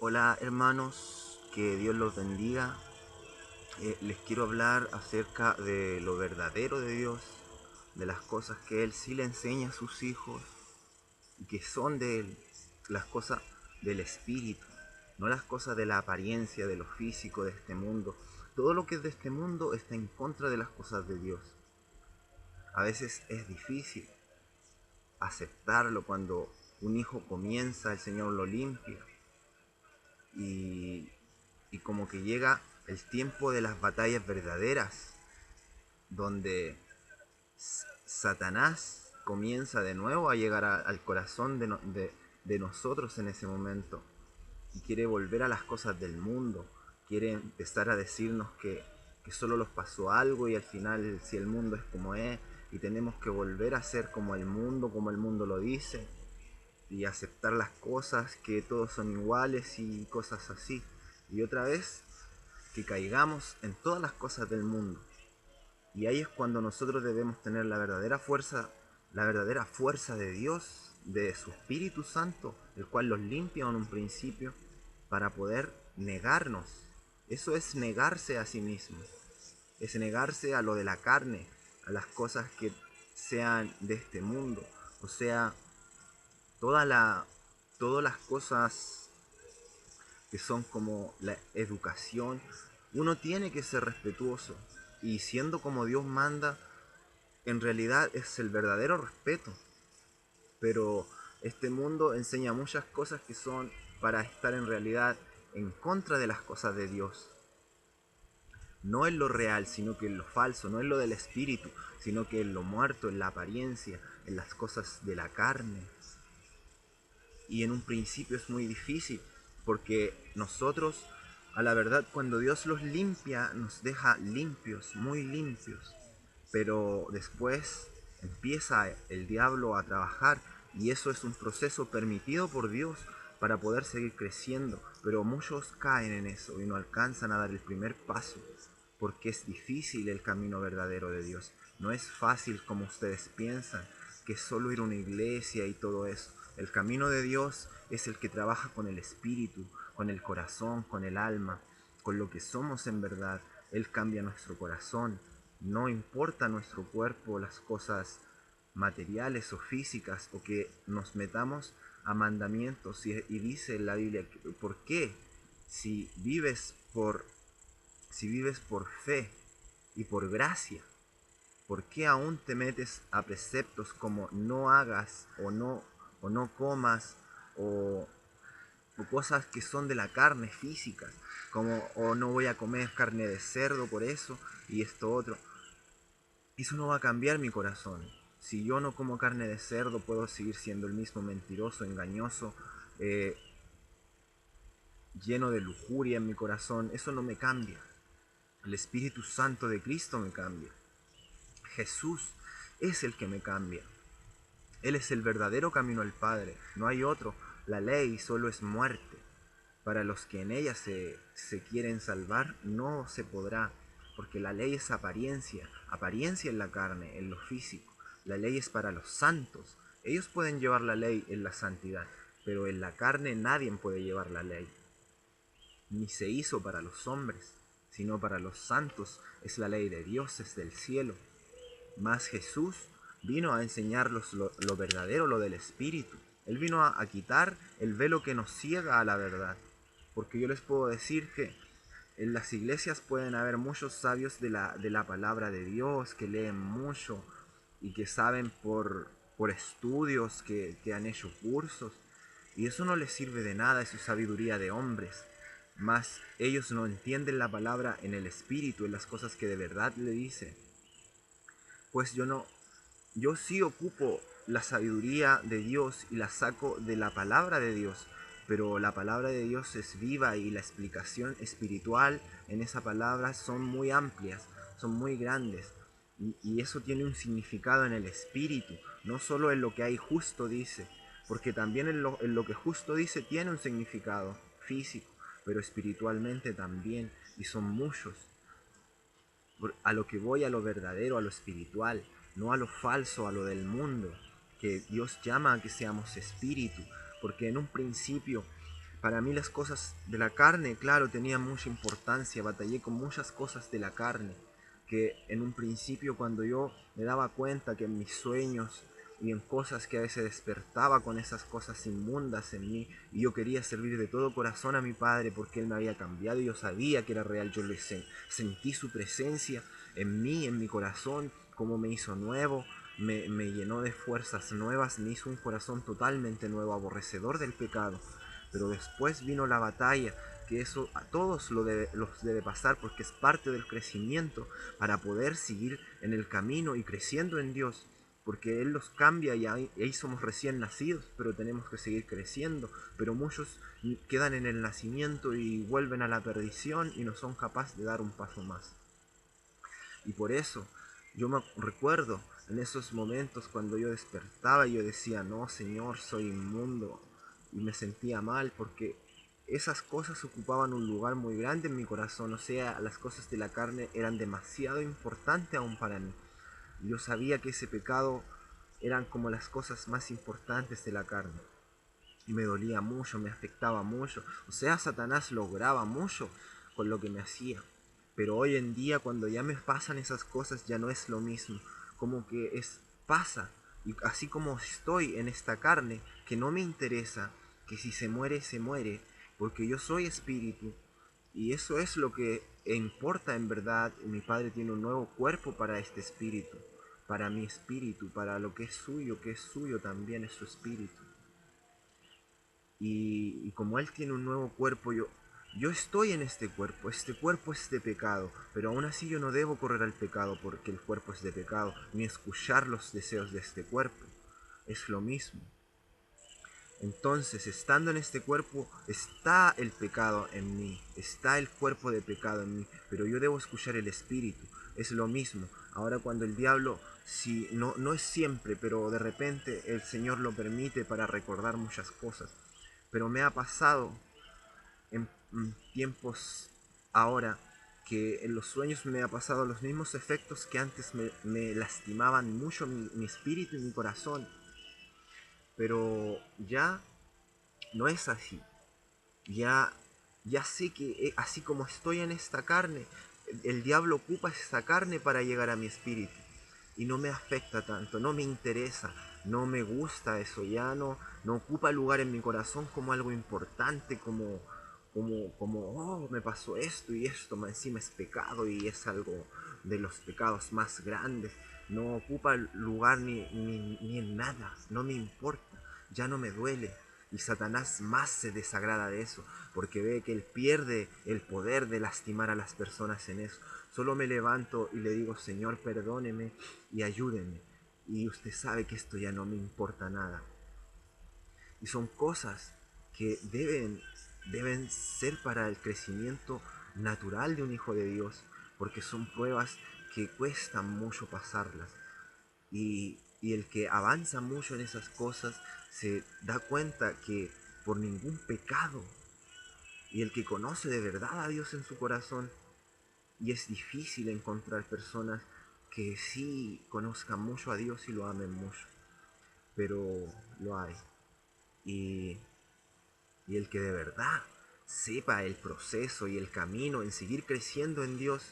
Hola hermanos, que Dios los bendiga. Les quiero hablar acerca de lo verdadero de Dios, de las cosas que Él sí le enseña a sus hijos y que son de Él, las cosas del Espíritu, no las cosas de la apariencia, de lo físico, de este mundo. Todo lo que es de este mundo está en contra de las cosas de Dios. A veces es difícil aceptarlo cuando un hijo comienza, el Señor lo limpia y, y como que llega el tiempo de las batallas verdaderas, donde Satanás comienza de nuevo a llegar al corazón de nosotros en ese momento y quiere volver a las cosas del mundo, quiere empezar a decirnos que solo nos pasó algo y al final si el mundo es como es y tenemos que volver a ser como el mundo lo dice y aceptar las cosas, que todos son iguales y cosas así. Y otra vez que caigamos en todas las cosas del mundo. Y ahí es cuando nosotros debemos tener la verdadera fuerza de Dios, de su Espíritu Santo, el cual los limpia en un principio, para poder negarnos. Eso es negarse a sí mismo, es negarse a lo de la carne, a las cosas que sean de este mundo, o sea, toda la, todas las cosas que son como la educación. Uno tiene que ser respetuoso y siendo como Dios manda, en realidad es el verdadero respeto. Pero este mundo enseña muchas cosas que son para estar en realidad en contra de las cosas de Dios. No en lo real, sino que en lo falso, no en lo del espíritu, sino que en lo muerto, en la apariencia, en las cosas de la carne. Y en un principio es muy difícil, porque nosotros, a la verdad, cuando Dios los limpia, nos deja limpios, muy limpios. Pero después empieza el diablo a trabajar y eso es un proceso permitido por Dios para poder seguir creciendo. Pero muchos caen en eso y no alcanzan a dar el primer paso, porque es difícil el camino verdadero de Dios. No es fácil como ustedes piensan, que es solo ir a una iglesia y todo eso. El camino de Dios es el que trabaja con el espíritu, con el corazón, con el alma, con lo que somos en verdad. Él cambia nuestro corazón. No importa nuestro cuerpo, las cosas materiales o físicas, o que nos metamos a mandamientos. Y dice en la Biblia, ¿por qué? Si vives por, si vives por fe y por gracia, ¿por qué aún te metes a preceptos como no hagas o no comas o, o cosas que son de la carne física, como o no voy a comer carne de cerdo por eso y esto otro? Eso no va a cambiar mi corazón. Si yo no como carne de cerdo, puedo seguir siendo el mismo mentiroso, engañoso, eh, lleno de lujuria en mi corazón. Eso no me cambia. El Espíritu Santo de Cristo me cambia. Jesús es el que me cambia. Él es el verdadero camino al Padre, no hay otro. La ley solo es muerte. Para los que en ella se quieren salvar, no se podrá, porque la ley es apariencia, apariencia en la carne, en lo físico. La ley es para los santos. Ellos pueden llevar la ley en la santidad, pero en la carne nadie puede llevar la ley. Ni se hizo para los hombres, sino para los santos. Es la ley de Dios, es del cielo. Mas Jesús vino a enseñarlos lo verdadero, lo del Espíritu. Él vino a quitar el velo que nos ciega a la verdad. Porque yo les puedo decir que en las iglesias pueden haber muchos sabios de la palabra de Dios, que leen mucho y que saben por estudios, que han hecho cursos. Y eso no les sirve de nada, es su sabiduría de hombres. Mas ellos no entienden la palabra en el Espíritu, en las cosas que de verdad le dice. Pues yo no, yo sí ocupo la sabiduría de Dios y la saco de la palabra de Dios, pero la palabra de Dios es viva y la explicación espiritual en esa palabra son muy amplias, son muy grandes. Y eso tiene un significado en el espíritu, no solo en lo que hay justo dice, porque también en lo que justo dice tiene un significado físico, pero espiritualmente también, y son muchos. A lo que voy, a lo verdadero, a lo espiritual, no a lo falso, a lo del mundo, que Dios llama a que seamos espíritu, porque en un principio Para mí las cosas de la carne, claro, tenían mucha importancia, batallé con muchas cosas de la carne, que en un principio cuando yo me daba cuenta que en mis sueños y en cosas que a veces despertaba con esas cosas inmundas en mí, y yo quería servir de todo corazón a mi padre porque él me había cambiado y yo sabía que era real, yo sentí su presencia en mí, en mi corazón, como me hizo nuevo, me llenó de fuerzas nuevas, me hizo un corazón totalmente nuevo, aborrecedor del pecado. Pero después vino la batalla, que eso a todos los debe pasar porque es parte del crecimiento para poder seguir en el camino y creciendo en Dios. Porque Él los cambia y ahí somos recién nacidos, pero tenemos que seguir creciendo. Pero muchos quedan en el nacimiento y vuelven a la perdición y no son capaces de dar un paso más. Y por eso yo me recuerdo en esos momentos cuando yo despertaba y yo decía, no, Señor, soy inmundo. Y me sentía mal porque esas cosas ocupaban un lugar muy grande en mi corazón. O sea, las cosas de la carne eran demasiado importantes aún para mí. Y yo sabía que ese pecado eran como las cosas más importantes de la carne. Y me dolía mucho, me afectaba mucho. O sea, Satanás lograba mucho con lo que me hacía. Pero hoy en día, cuando ya me pasan esas cosas, ya no es lo mismo. Como que pasa. Y así como estoy en esta carne, que no me interesa, que si se muere, se muere, porque yo soy espíritu. Y eso es lo que importa en verdad. Mi Padre tiene un nuevo cuerpo para este espíritu, para mi espíritu, para lo que es suyo también es su espíritu. Y como Él tiene un nuevo cuerpo, yo estoy en este cuerpo es de pecado, pero aún así yo no debo correr al pecado porque el cuerpo es de pecado, ni escuchar los deseos de este cuerpo. Es lo mismo. Entonces, estando en este cuerpo, está el pecado en mí, está el cuerpo de pecado en mí, pero yo debo escuchar el espíritu. Es lo mismo. Ahora cuando el diablo, si no, no es siempre, pero de repente el Señor lo permite para recordar muchas cosas. Pero me ha pasado en tiempos ahora que en los sueños me ha pasado los mismos efectos que antes me lastimaban mucho mi espíritu y mi corazón. Pero ya no es así. Ya, ya sé que así como estoy en esta carne, el diablo ocupa esta carne para llegar a mi espíritu. Y no me afecta tanto, no me interesa, no me gusta eso, ya no ocupa lugar en mi corazón como algo importante, oh, me pasó esto y esto, más encima es pecado y es algo de los pecados más grandes. No ocupa lugar ni en nada, no me importa, ya no me duele. Y Satanás más se desagrada de eso, porque ve que él pierde el poder de lastimar a las personas en eso. Solo me levanto y le digo, Señor, perdóneme y ayúdeme. Y usted sabe que esto ya no me importa nada. Y son cosas que deben ser para el crecimiento natural de un hijo de Dios, porque son pruebas que cuestan mucho pasarlas. Y el que avanza mucho en esas cosas se da cuenta que por ningún pecado, y el que conoce de verdad a Dios en su corazón, y es difícil encontrar personas que sí conozcan mucho a Dios y lo amen mucho, pero lo hay. Y, y el que de verdad sepa el proceso y el camino en seguir creciendo en Dios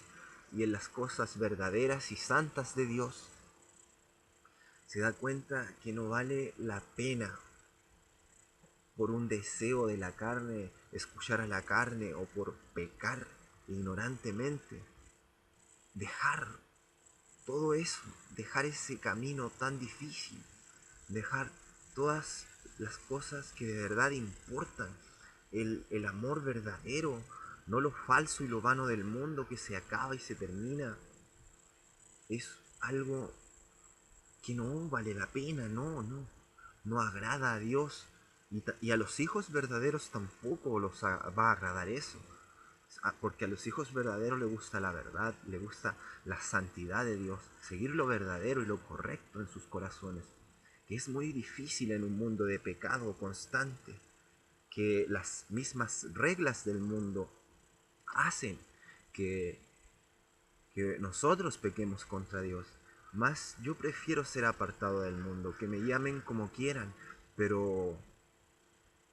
y en las cosas verdaderas y santas de Dios, se da cuenta que no vale la pena por un deseo de la carne escuchar a la carne o por pecar ignorantemente, dejar todo eso, dejar ese camino tan difícil, dejar todas las cosas que de verdad importan, el amor verdadero, no lo falso y lo vano del mundo que se acaba y se termina, es algo que no vale la pena, no agrada a Dios y a los hijos verdaderos tampoco va a agradar eso. Porque a los hijos verdaderos le gusta la verdad, le gusta la santidad de Dios, seguir lo verdadero y lo correcto en sus corazones, que es muy difícil en un mundo de pecado constante, que las mismas reglas del mundo hacen que, que nosotros pequemos contra Dios. Más yo prefiero ser apartado del mundo, que me llamen como quieran, pero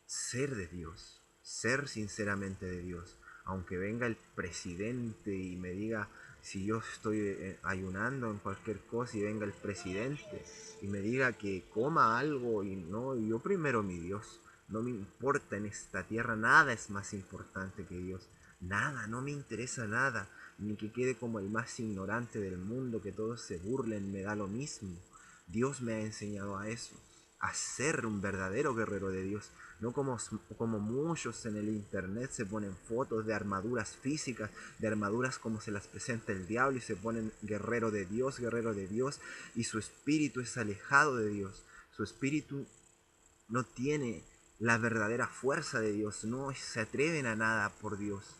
ser de Dios, ser sinceramente de Dios. Aunque venga el presidente y me diga, si yo estoy ayunando en cualquier cosa y venga el presidente y me diga que coma algo y no, yo primero mi Dios. No me importa en esta tierra, nada es más importante que Dios. Nada, no me interesa nada. Ni que quede como el más ignorante del mundo, que todos se burlen, me da lo mismo. Dios me ha enseñado a eso, a ser un verdadero guerrero de Dios. No como muchos en el internet se ponen fotos de armaduras físicas, de armaduras como se las presenta el diablo y se ponen guerrero de Dios, y su espíritu es alejado de Dios. Su espíritu no tiene la verdadera fuerza de Dios, no se atreven a nada por Dios.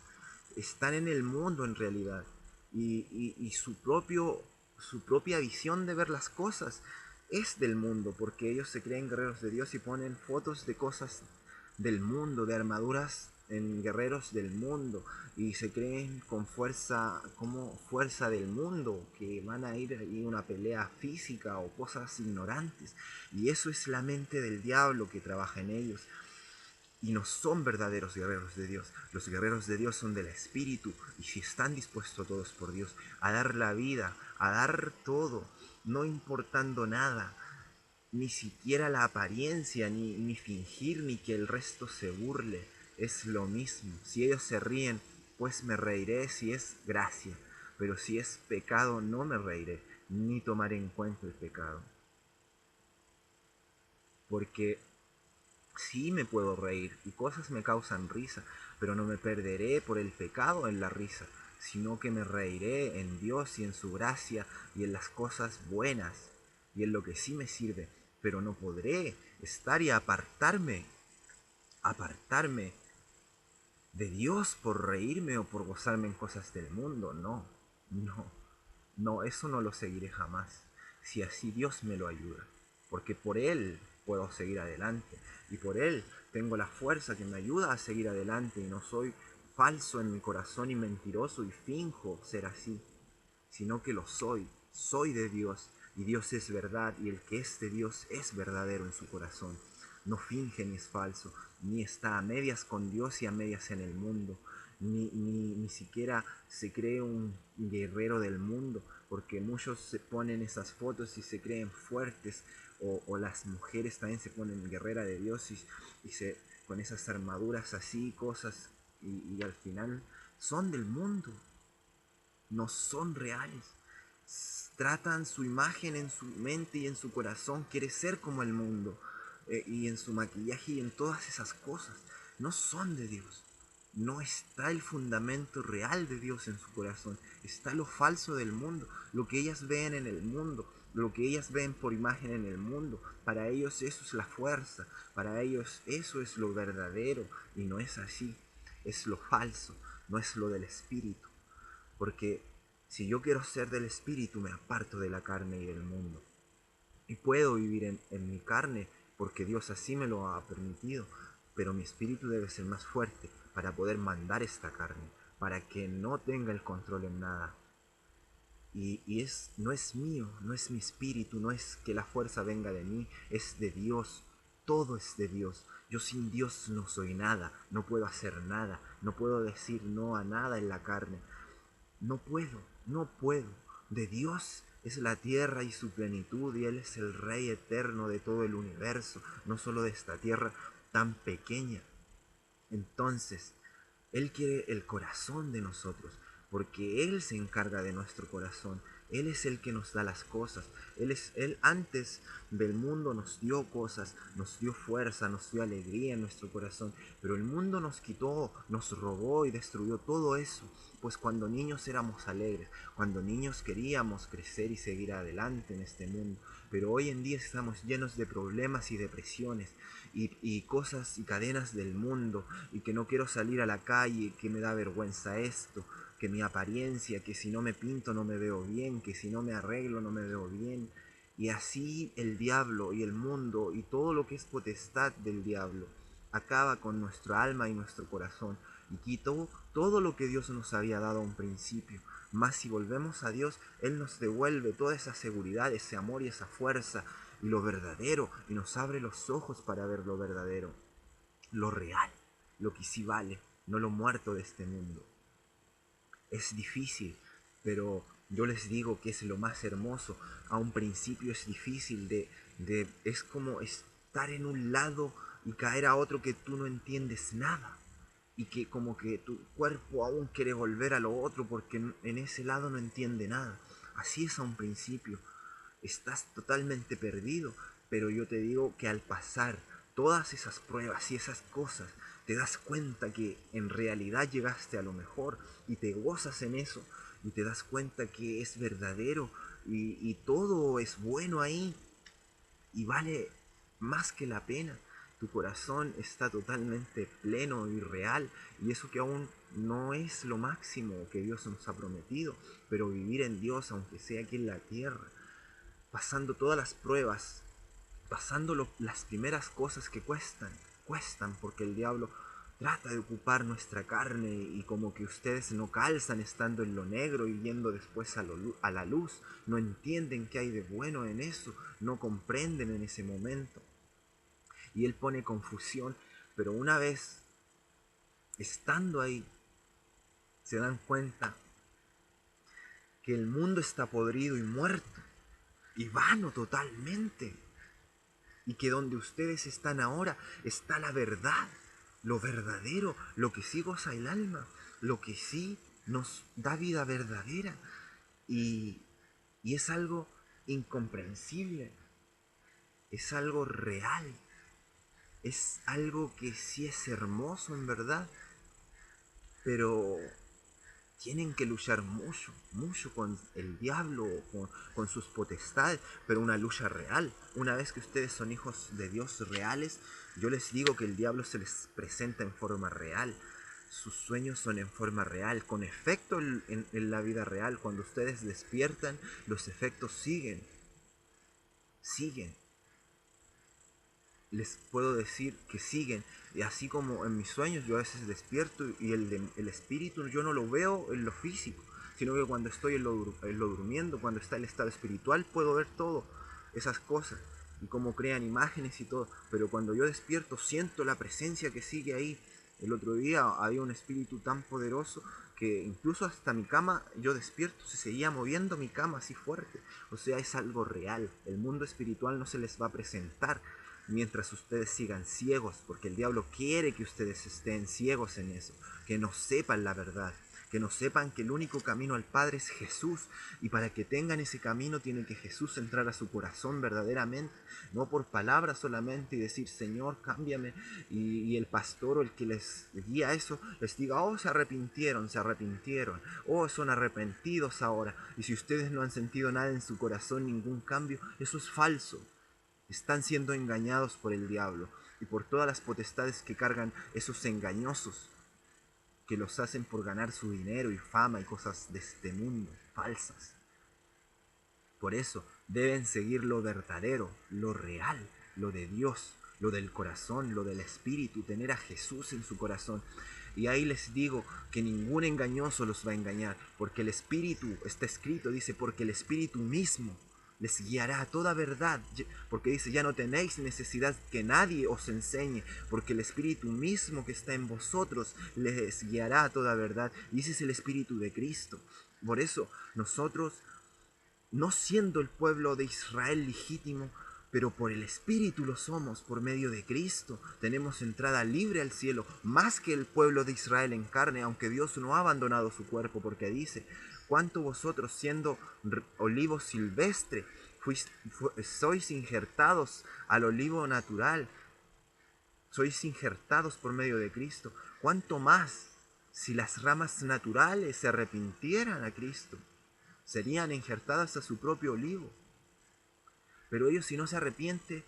Están en el mundo en realidad y su propia visión de ver las cosas es del mundo, porque ellos se creen guerreros de Dios y ponen fotos de cosas del mundo, de armaduras en guerreros del mundo, y se creen con fuerza, como fuerza del mundo, que van a ir a una pelea física o cosas ignorantes. Y eso es la mente del diablo que trabaja en ellos. Y no son verdaderos guerreros de Dios. Los guerreros de Dios son del Espíritu, y si están dispuestos todos por Dios a dar la vida, a dar todo, no importando nada, ni siquiera la apariencia, ni fingir, ni que el resto se burle. Es lo mismo. Si ellos se ríen, pues me reiré si es gracia. Pero si es pecado, no me reiré, ni tomaré en cuenta el pecado. Porque sí me puedo reír y cosas me causan risa, pero no me perderé por el pecado en la risa, sino que me reiré en Dios y en su gracia y en las cosas buenas y en lo que sí me sirve. Pero no podré estar y apartarme de Dios por reírme o por gozarme en cosas del mundo. No, no, no, eso no lo seguiré jamás, si así Dios me lo ayuda, porque por Él puedo seguir adelante y por Él tengo la fuerza que me ayuda a seguir adelante, y no soy falso en mi corazón y mentiroso y finjo ser así, sino que lo soy de Dios, y Dios es verdad, y el que es de Dios es verdadero en su corazón. No finge ni es falso, ni está a medias con Dios y a medias en el mundo, ni siquiera se cree un guerrero del mundo, porque muchos se ponen esas fotos y se creen fuertes, o las mujeres también se ponen guerrera de Dios y se con esas armaduras así, cosas, y al final son del mundo, no son reales. Tratan su imagen en su mente y en su corazón, quiere ser como el mundo, y en su maquillaje y en todas esas cosas. No son de Dios. No está el fundamento real de Dios en su corazón. Está lo falso del mundo, lo que ellas ven en el mundo, lo que ellas ven por imagen en el mundo. Para ellos eso es la fuerza, para ellos eso es lo verdadero, y no es así. Es lo falso, no es lo del espíritu. Porque si yo quiero ser del espíritu, me aparto de la carne y del mundo. Y puedo vivir en mi carne porque Dios así me lo ha permitido. Pero mi espíritu debe ser más fuerte para poder mandar esta carne, para que no tenga el control en nada. No es mío, no es mi espíritu, no es que la fuerza venga de mí, es de Dios. Todo es de Dios. Yo sin Dios no soy nada, no puedo hacer nada, no puedo decir no a nada en la carne. No puedo, no puedo. De Dios es la tierra y su plenitud, y Él es el Rey eterno de todo el universo, no solo de esta tierra tan pequeña. Entonces, Él quiere el corazón de nosotros, porque Él se encarga de nuestro corazón. Él es el que nos da las cosas. Él antes del mundo nos dio cosas, nos dio fuerza, nos dio alegría en nuestro corazón. Pero el mundo nos quitó, nos robó y destruyó todo eso. Pues cuando niños éramos alegres, cuando niños queríamos crecer y seguir adelante en este mundo. Pero hoy en día estamos llenos de problemas y depresiones y cosas y cadenas del mundo, y que no quiero salir a la calle, que me da vergüenza esto, que mi apariencia, que si no me pinto no me veo bien, que si no me arreglo no me veo bien. Y así el diablo y el mundo y todo lo que es potestad del diablo acaba con nuestra alma y nuestro corazón, y quitó todo lo que Dios nos había dado a un principio. Mas si volvemos a Dios, Él nos devuelve toda esa seguridad, ese amor y esa fuerza y lo verdadero, y nos abre los ojos para ver lo verdadero, lo real. lo que sí vale, no lo muerto de este mundo. Es difícil, pero yo les digo que es lo más hermoso. A un principio es difícil es como estar en un lado y caer a otro que tú no entiendes nada. Y que como que tu cuerpo aún quiere volver a lo otro porque en ese lado no entiende nada. Así es a un principio. Estás totalmente perdido, pero yo te digo que al pasar todas esas pruebas y esas cosas, te das cuenta que en realidad llegaste a lo mejor y te gozas en eso y te das cuenta que es verdadero y todo es bueno ahí y vale más que la pena. Tu corazón está totalmente pleno y real y eso que aún no es lo máximo que Dios nos ha prometido, pero vivir en Dios, aunque sea aquí en la tierra, pasando todas las pruebas, pasando las primeras cosas que cuestan porque el diablo trata de ocupar nuestra carne y como que ustedes no calzan estando en lo negro y yendo después a la luz, no entienden qué hay de bueno en eso, no comprenden en ese momento. Y él pone confusión, pero una vez estando ahí, se dan cuenta que el mundo está podrido y muerto y vano totalmente. Y que donde ustedes están ahora está la verdad, lo verdadero, lo que sí goza el alma, lo que sí nos da vida verdadera. Y, y es algo incomprensible, es algo real, es algo que sí es hermoso en verdad, pero tienen que luchar mucho, mucho con el diablo, con sus potestades, pero una lucha real. Una vez que ustedes son hijos de Dios reales, yo les digo que el diablo se les presenta en forma real. Sus sueños son en forma real, con efecto en la vida real. Cuando ustedes despiertan, los efectos siguen. Les puedo decir que siguen. Y así como en mis sueños yo a veces despierto y el espíritu yo no lo veo en lo físico, sino que cuando estoy en lo durmiendo, cuando está el estado espiritual, puedo ver todo esas cosas y cómo crean imágenes y todo. Pero cuando yo despierto siento la presencia que sigue ahí. El otro día había un espíritu tan poderoso que incluso hasta mi cama, yo despierto, se seguía moviendo mi cama así fuerte. O sea, es algo real. El mundo espiritual no se les va a presentar mientras ustedes sigan ciegos, porque el diablo quiere que ustedes estén ciegos en eso, que no sepan la verdad, que no sepan que el único camino al Padre es Jesús, y para que tengan ese camino tiene que Jesús entrar a su corazón verdaderamente, no por palabras solamente y decir Señor cámbiame, y el pastor o el que les guía eso les diga oh se arrepintieron, oh son arrepentidos ahora, y si ustedes no han sentido nada en su corazón, ningún cambio, eso es falso. Están siendo engañados por el diablo y por todas las potestades que cargan esos engañosos que los hacen por ganar su dinero y fama y cosas de este mundo, falsas. Por eso deben seguir lo verdadero, lo real, lo de Dios, lo del corazón, lo del espíritu, tener a Jesús en su corazón. Y ahí les digo que ningún engañoso los va a engañar, porque el espíritu, está escrito, dice, porque el espíritu mismo les guiará a toda verdad, porque dice, ya no tenéis necesidad que nadie os enseñe, porque el Espíritu mismo que está en vosotros les guiará a toda verdad, y ese es el Espíritu de Cristo. Por eso nosotros, no siendo el pueblo de Israel legítimo, pero por el Espíritu lo somos, por medio de Cristo. Tenemos entrada libre al cielo, más que el pueblo de Israel en carne, aunque Dios no ha abandonado su cuerpo, porque dice, ¿cuánto vosotros siendo olivo silvestre sois injertados al olivo natural? Sois injertados por medio de Cristo. ¿Cuánto más si las ramas naturales se arrepintieran a Cristo? Serían injertadas a su propio olivo. Pero ellos si no se arrepienten,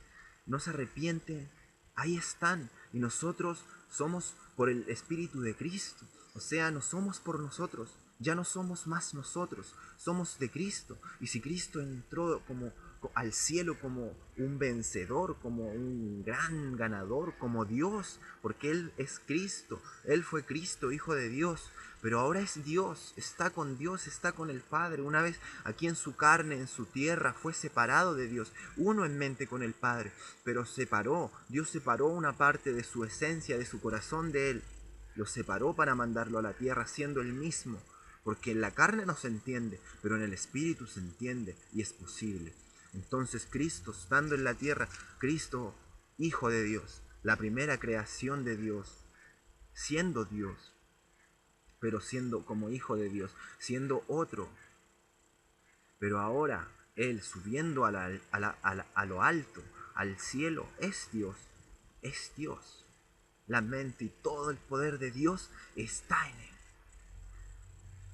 ahí están. Y nosotros somos por el Espíritu de Cristo. O sea, no somos por nosotros, ya no somos más nosotros, somos de Cristo. Y si Cristo entró como al cielo como un vencedor, como un gran ganador, como Dios, porque Él es Cristo, Él fue Cristo, Hijo de Dios, pero ahora es Dios, está con el Padre. Una vez aquí en su carne, en su tierra, fue separado de Dios, uno en mente con el Padre, pero Dios separó una parte de su esencia, de su corazón de Él, lo separó para mandarlo a la tierra siendo el mismo, porque en la carne no se entiende, pero en el Espíritu se entiende y es posible. Entonces Cristo, estando en la tierra, Cristo, Hijo de Dios, la primera creación de Dios, siendo Dios, pero siendo como Hijo de Dios, siendo otro, pero ahora Él subiendo a lo alto, al cielo, es Dios, es Dios. La mente y todo el poder de Dios está en Él.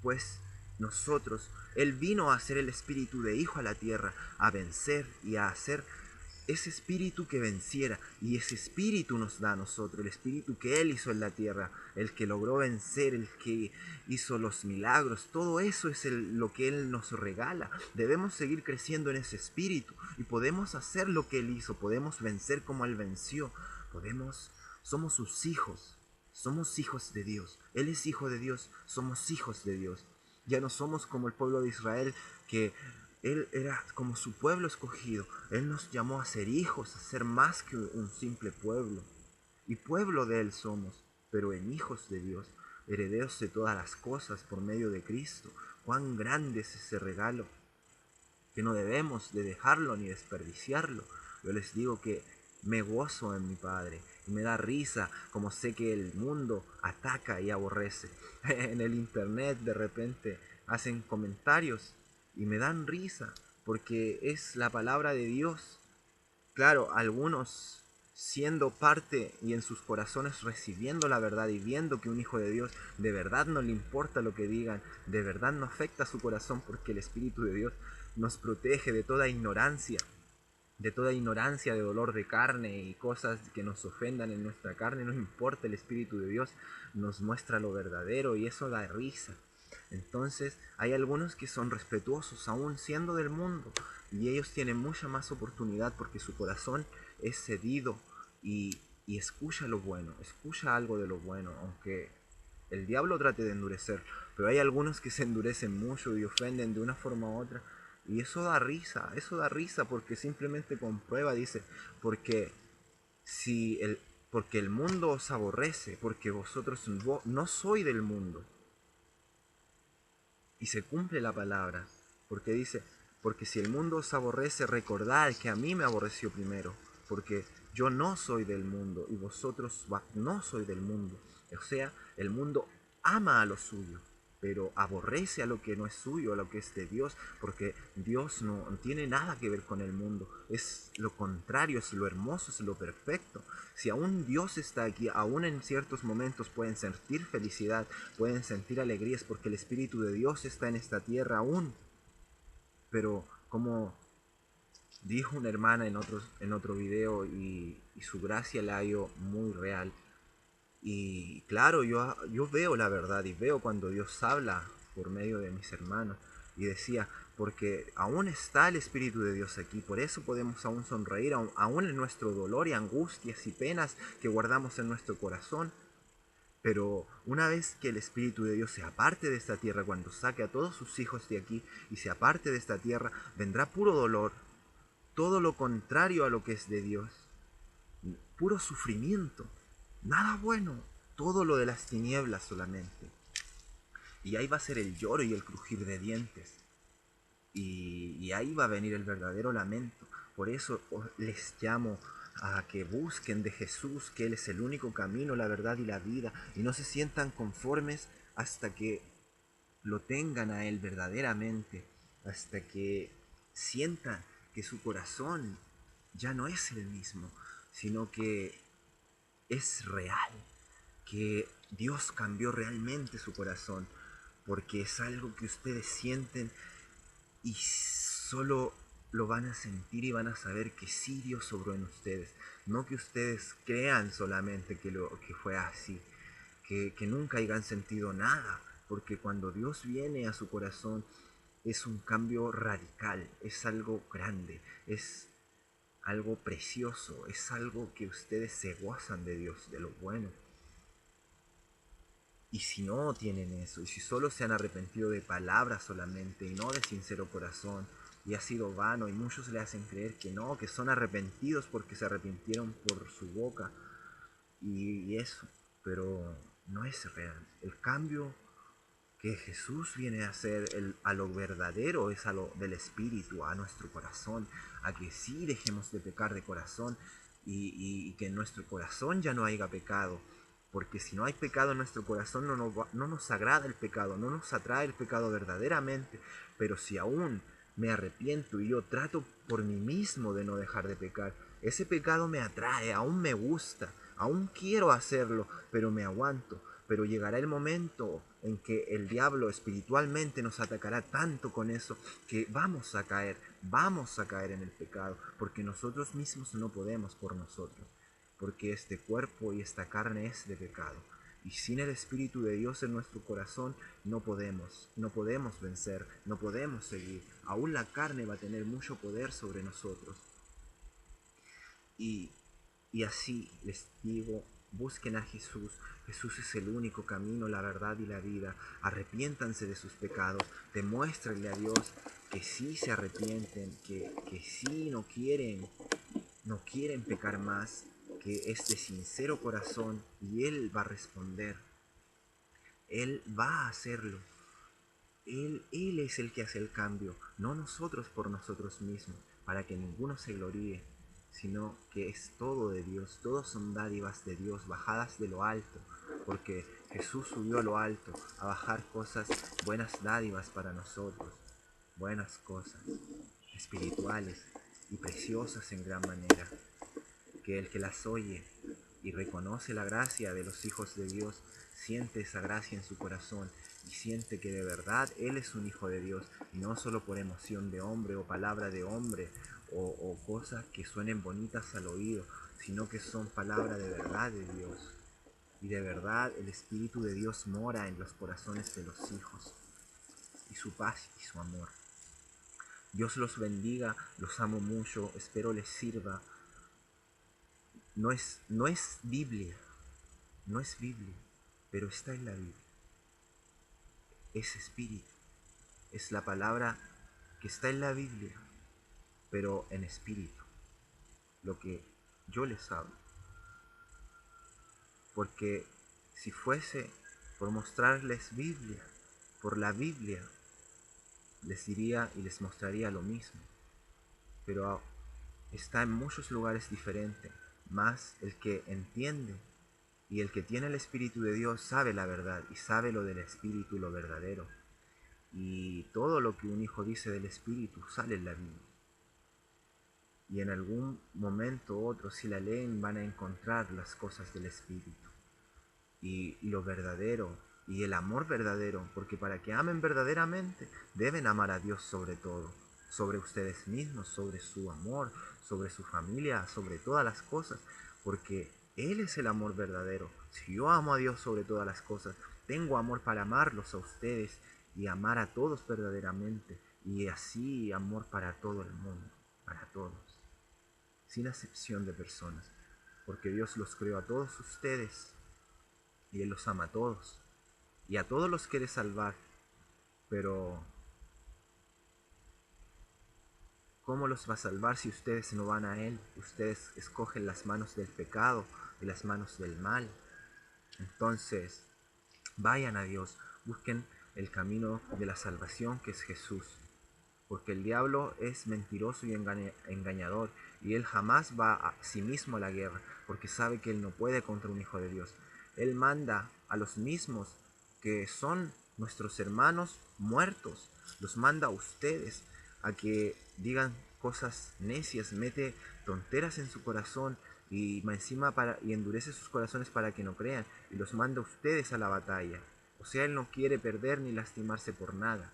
Pues nosotros, Él vino a ser el espíritu de hijo a la tierra, a vencer y a hacer ese espíritu que venciera. Y ese espíritu nos da a nosotros, el espíritu que Él hizo en la tierra, el que logró vencer, el que hizo los milagros. Todo eso es lo que Él nos regala. Debemos seguir creciendo en ese espíritu y podemos hacer lo que Él hizo, podemos vencer como Él venció, somos sus hijos. Somos hijos de Dios. Él es hijo de Dios. Somos hijos de Dios. Ya no somos como el pueblo de Israel, que Él era como su pueblo escogido. Él nos llamó a ser hijos, a ser más que un simple pueblo. Y pueblo de Él somos, pero en hijos de Dios, herederos de todas las cosas por medio de Cristo. Cuán grande es ese regalo, que no debemos de dejarlo ni desperdiciarlo. Yo les digo que me gozo en mi Padre y me da risa como sé que el mundo ataca y aborrece. En el internet de repente hacen comentarios y me dan risa porque es la palabra de Dios. Claro, algunos siendo parte y en sus corazones recibiendo la verdad y viendo que un hijo de Dios de verdad no le importa lo que digan, de verdad no afecta a su corazón porque el Espíritu de Dios nos protege de toda ignorancia, de dolor de carne y cosas que nos ofendan en nuestra carne. No importa, el Espíritu de Dios nos muestra lo verdadero y eso da risa. Entonces hay algunos que son respetuosos aún siendo del mundo y ellos tienen mucha más oportunidad porque su corazón es cedido y escucha lo bueno, escucha algo de lo bueno, aunque el diablo trate de endurecer, pero hay algunos que se endurecen mucho y ofenden de una forma u otra. Y eso da risa porque simplemente comprueba, dice, porque si el, porque el mundo os aborrece, porque vosotros no sois del mundo. Y se cumple la palabra, porque dice, porque si el mundo os aborrece, recordad que a mí me aborreció primero, porque yo no soy del mundo y vosotros no sois del mundo. O sea, el mundo ama a lo suyo, pero aborrece a lo que no es suyo, a lo que es de Dios, porque Dios no tiene nada que ver con el mundo, es lo contrario, es lo hermoso, es lo perfecto. Si aún Dios está aquí, aún en ciertos momentos pueden sentir felicidad, pueden sentir alegrías porque el Espíritu de Dios está en esta tierra aún, pero como dijo una hermana en otro video y su gracia la hallo muy real. Y claro, yo veo la verdad y veo cuando Dios habla por medio de mis hermanos. Y decía, porque aún está el Espíritu de Dios aquí, por eso podemos aún sonreír, aún en nuestro dolor y angustias y penas que guardamos en nuestro corazón. Pero una vez que el Espíritu de Dios se aparte de esta tierra, cuando saque a todos sus hijos de aquí y se aparte de esta tierra, vendrá puro dolor, todo lo contrario a lo que es de Dios, puro sufrimiento, nada bueno, todo lo de las tinieblas solamente. Y ahí va a ser el lloro y el crujir de dientes. Y ahí va a venir el verdadero lamento. Por eso les llamo a que busquen de Jesús, que Él es el único camino, la verdad y la vida, y no se sientan conformes hasta que lo tengan a Él verdaderamente, hasta que sientan que su corazón ya no es el mismo, sino que es real, que Dios cambió realmente su corazón, porque es algo que ustedes sienten y solo lo van a sentir y van a saber que sí Dios sobró en ustedes, no que ustedes crean solamente que fue así, que nunca hayan sentido nada, porque cuando Dios viene a su corazón, es un cambio radical, es algo grande, es algo precioso, es algo que ustedes se gozan de Dios, de lo bueno. Y si no tienen eso, y si solo se han arrepentido de palabras solamente y no de sincero corazón, y ha sido vano, y muchos le hacen creer que no, que son arrepentidos porque se arrepintieron por su boca, y eso, pero no es real. El cambio que Jesús viene a hacer a lo verdadero es a lo del Espíritu, a nuestro corazón, a que sí dejemos de pecar de corazón y que en nuestro corazón ya no haya pecado. Porque si no hay pecado en nuestro corazón no nos agrada el pecado, no nos atrae el pecado verdaderamente. Pero si aún me arrepiento y yo trato por mí mismo de no dejar de pecar, ese pecado me atrae, aún me gusta, aún quiero hacerlo, pero me aguanto. Pero llegará el momento en que el diablo espiritualmente nos atacará tanto con eso que vamos a caer en el pecado, porque nosotros mismos no podemos por nosotros, porque este cuerpo y esta carne es de pecado. Y sin el Espíritu de Dios en nuestro corazón no podemos vencer, no podemos seguir. Aún la carne va a tener mucho poder sobre nosotros. Y, y así les digo, busquen a Jesús. Jesús es el único camino, la verdad y la vida. Arrepiéntanse de sus pecados. Demuéstrenle a Dios que sí se arrepienten, que sí no quieren pecar más, que es de sincero corazón y Él va a responder. Él va a hacerlo. Él es el que hace el cambio, no nosotros por nosotros mismos, para que ninguno se gloríe, sino que es todo de Dios, todos son dádivas de Dios, bajadas de lo alto, porque Jesús subió a lo alto a bajar cosas, buenas dádivas para nosotros, buenas cosas, espirituales y preciosas en gran manera, que el que las oye y reconoce la gracia de los hijos de Dios, siente esa gracia en su corazón y siente que de verdad Él es un hijo de Dios y no solo por emoción de hombre o palabra de hombre o cosas que suenen bonitas al oído, sino que son palabras de verdad de Dios. Y de verdad el Espíritu de Dios mora en los corazones de los hijos y su paz y su amor. Dios los bendiga, los amo mucho, espero les sirva. No es Biblia, no es Biblia, pero está en la Biblia. Es espíritu, es la palabra que está en la Biblia, pero en espíritu, lo que yo les hablo. Porque si fuese por mostrarles Biblia, por la Biblia, les diría y les mostraría lo mismo. Pero está en muchos lugares diferentes, más el que entiende y el que tiene el Espíritu de Dios sabe la verdad y sabe lo del Espíritu, lo verdadero. Y todo lo que un hijo dice del Espíritu sale en la Biblia. Y en algún momento u otro, si la leen, van a encontrar las cosas del Espíritu. Y lo verdadero, y el amor verdadero, porque para que amen verdaderamente, deben amar a Dios sobre todo, sobre ustedes mismos, sobre su amor, sobre su familia, sobre todas las cosas, porque Él es el amor verdadero. Si yo amo a Dios sobre todas las cosas, tengo amor para amarlos a ustedes y amar a todos verdaderamente, y así amor para todo el mundo, para todos, sin acepción de personas, porque Dios los creó a todos ustedes y Él los ama a todos y a todos los quiere salvar, pero ¿cómo los va a salvar si ustedes no van a Él? Ustedes escogen las manos del pecado y las manos del mal. Entonces, vayan a Dios, busquen el camino de la salvación que es Jesús, porque el diablo es mentiroso y engañador, y él jamás va a sí mismo a la guerra, porque sabe que él no puede contra un hijo de Dios. Él manda a los mismos que son nuestros hermanos muertos, los manda a ustedes a que digan cosas necias, mete tonteras en su corazón y encima y endurece sus corazones para que no crean, y los manda a ustedes a la batalla. O sea, él no quiere perder ni lastimarse por nada.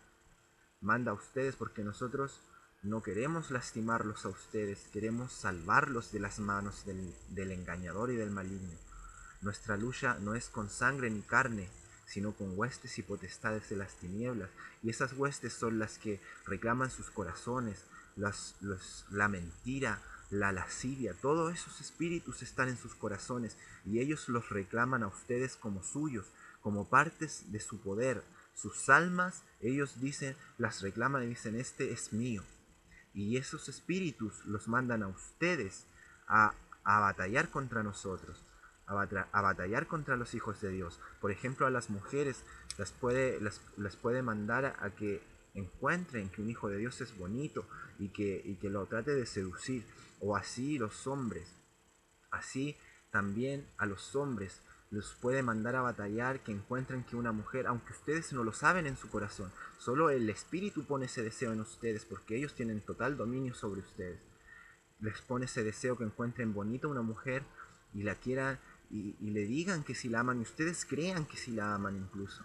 Manda a ustedes porque nosotros no queremos lastimarlos a ustedes, queremos salvarlos de las manos del engañador y del maligno. Nuestra lucha no es con sangre ni carne, sino con huestes y potestades de las tinieblas. Y esas huestes son las que reclaman sus corazones, la mentira, la lascivia, todos esos espíritus están en sus corazones y ellos los reclaman a ustedes como suyos, como partes de su poder. Sus almas, ellos dicen, las reclaman y dicen, este es mío. Y esos espíritus los mandan a ustedes a, a batallar contra nosotros, a batallar contra los hijos de Dios. Por ejemplo, a las mujeres las puede mandar a que encuentren que un hijo de Dios es bonito y que lo trate de seducir. O así los hombres. Así también a los hombres los puede mandar a batallar que encuentren que una mujer, aunque ustedes no lo saben en su corazón, solo el Espíritu pone ese deseo en ustedes porque ellos tienen total dominio sobre ustedes. Les pone ese deseo que encuentren bonita una mujer y la quieran y le digan que si la aman y ustedes crean que si la aman incluso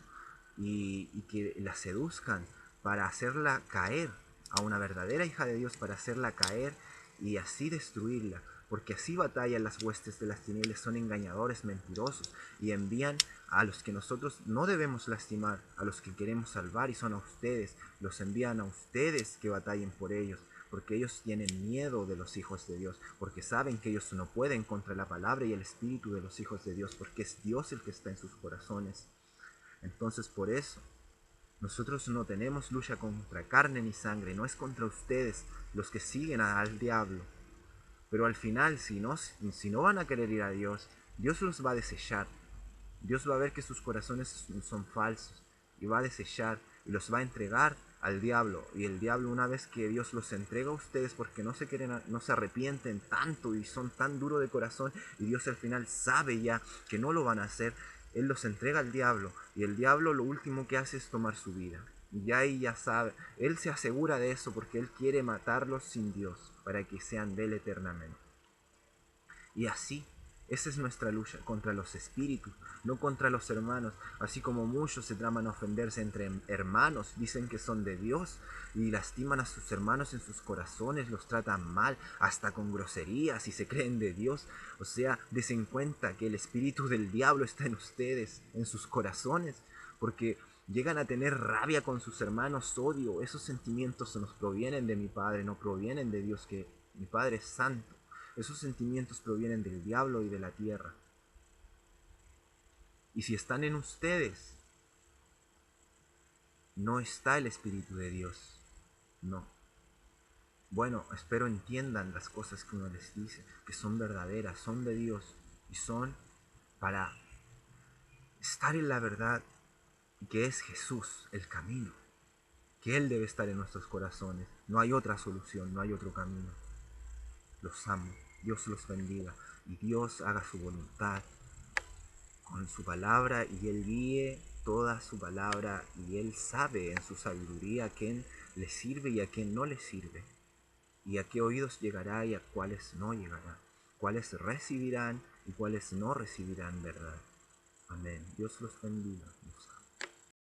y que la seduzcan para hacerla caer a una verdadera hija de Dios, para hacerla caer y así destruirla, porque así batallan las huestes de las tinieblas, son engañadores, mentirosos, y envían a los que nosotros no debemos lastimar, a los que queremos salvar, y son a ustedes, los envían a ustedes que batallen por ellos, porque ellos tienen miedo de los hijos de Dios, porque saben que ellos no pueden contra la palabra y el espíritu de los hijos de Dios, porque es Dios el que está en sus corazones. Entonces por eso nosotros no tenemos lucha contra carne ni sangre, no es contra ustedes los que siguen al diablo. Pero al final, si no van a querer ir a Dios, Dios los va a desechar. Dios va a ver que sus corazones son falsos y va a desechar y los va a entregar al diablo. Y el diablo, una vez que Dios los entrega a ustedes porque no se arrepienten tanto y son tan duros de corazón, y Dios al final sabe ya que no lo van a hacer, Él los entrega al diablo y el diablo lo último que hace es tomar su vida. Y ahí ya sabe, Él se asegura de eso porque Él quiere matarlos sin Dios para que sean de Él eternamente. Y así, esa es nuestra lucha contra los espíritus, no contra los hermanos. Así como muchos se traman a ofenderse entre hermanos, dicen que son de Dios y lastiman a sus hermanos en sus corazones, los tratan mal, hasta con groserías y se creen de Dios. O sea, desen cuenta que el espíritu del diablo está en ustedes, en sus corazones, porque llegan a tener rabia con sus hermanos, odio. Esos sentimientos nos provienen de mi Padre, no provienen de Dios, que mi Padre es santo. Esos sentimientos provienen del diablo y de la tierra. Y si están en ustedes, no está el Espíritu de Dios. No. Bueno, espero entiendan las cosas que uno les dice, que son verdaderas, son de Dios y son para estar en la verdad y que es Jesús el camino, que Él debe estar en nuestros corazones. No hay otra solución, no hay otro camino. Los amo, Dios los bendiga y Dios haga su voluntad con su palabra y Él guíe toda su palabra y Él sabe en su sabiduría a quién le sirve y a quién no le sirve, y a qué oídos llegará y a cuáles no llegará, cuáles recibirán y cuáles no recibirán verdad. Amén. Dios los bendiga.